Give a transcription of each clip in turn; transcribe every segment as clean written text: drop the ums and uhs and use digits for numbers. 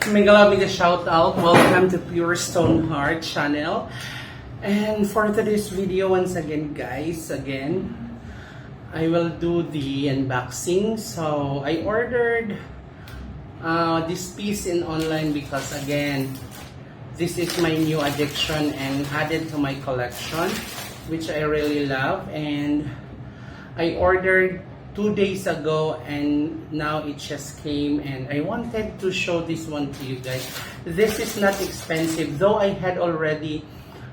Mega shout out. Welcome to Pure Stone Heart channel. And for today's video, once again guys, I will do the unboxing. So I ordered this piece in online because again, this is my new addiction and added to my collection, which I really love. And I ordered 2 days ago and now it just came, and I wanted to show this one to you guys. This is not expensive, though I had already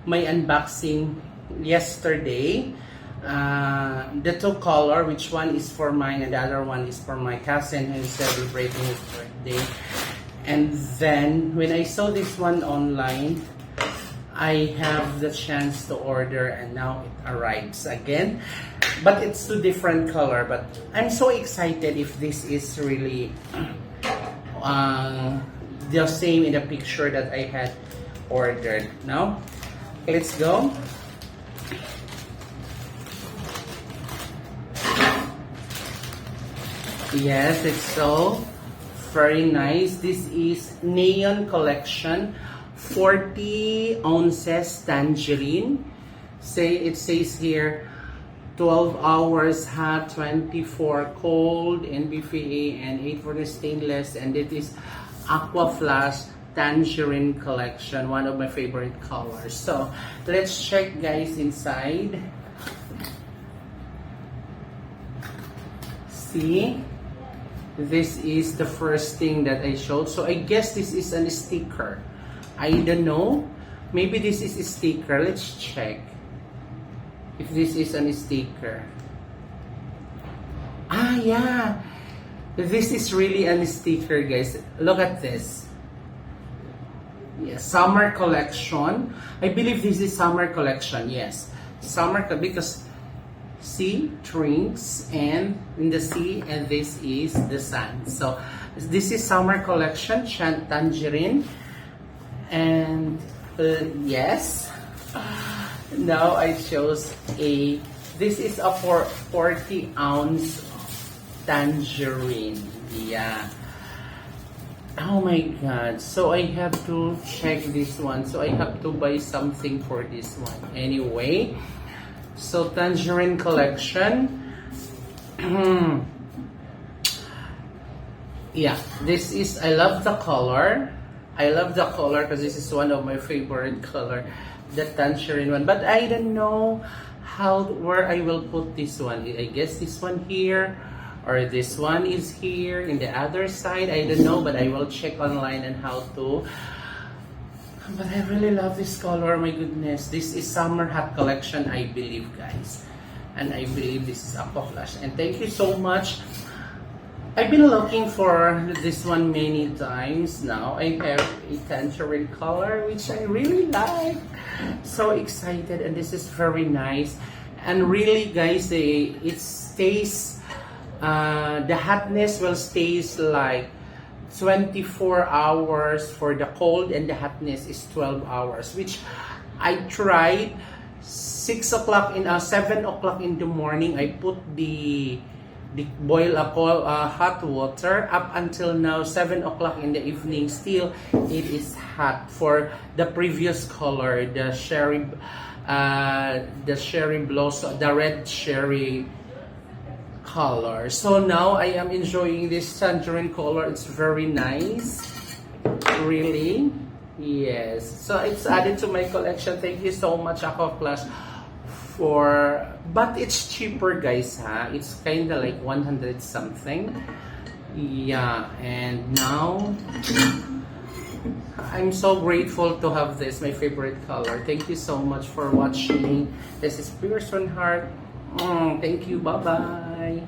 my unboxing yesterday. The two color, which one is for mine and the other one is for my cousin who is celebrating his birthday. And then when I saw this one online, I have the chance to order and now it arrives again. But it's two different color. But I'm so excited if this is really the same in the picture that I had ordered. Now, let's go. Yes, it's so very nice. This is Neon Collection. 40 ounces tangerine. It says here 12 hours hot, 24 cold, NBFA, and 8 for the stainless. And it is AQUAFLASK tangerine collection, one of my favorite colors. So let's check guys inside. See, this is the first thing that I showed. So I guess this is a sticker. I don't know. Maybe this is a sticker. Let's check if this is a sticker. Ah, yeah. This is really a sticker, guys. Look at this. Yeah, summer collection. I believe this is summer collection. Yes, summer, because sea, drinks, and in the sea, and this is the sun. So this is summer collection, tangerine. And yes, now I chose this is a 40 ounce tangerine. Yeah. Oh my god. So I have to check this one. So I have to buy something for this one. Anyway, so tangerine collection. Yeah, this is, I love the color. I love the color because this is one of my favorite color, the tangerine one. But I don't know where I will put this one. I guess this one here, or this one is here in the other side. I don't know, but I will check online on how to. But I really love this color. My goodness, this is summer hot collection, I believe, guys. And I believe this is AQUAFLASK. And thank you so much. I've been looking for this one many times now. I have a tangerine color, which I really like. So excited, and this is very nice. And really, guys, it stays, the hotness will stays like 24 hours for the cold, and the hotness is 12 hours, which I tried 7 o'clock in the morning. I put the boil hot water up until now 7 o'clock in the evening. Still it is hot for the previous color, the cherry blossom, the red cherry color. So now I am enjoying this tangerine color. It's very nice, really. Yes, so it's added to my collection. Thank you so much, AQUAFLASK. But it's cheaper, guys, it's kind of like 100 something. Yeah, and now I'm so grateful to have this, my favorite color. Thank you so much for watching. This is Pure Stone Heart. Thank you. Bye bye.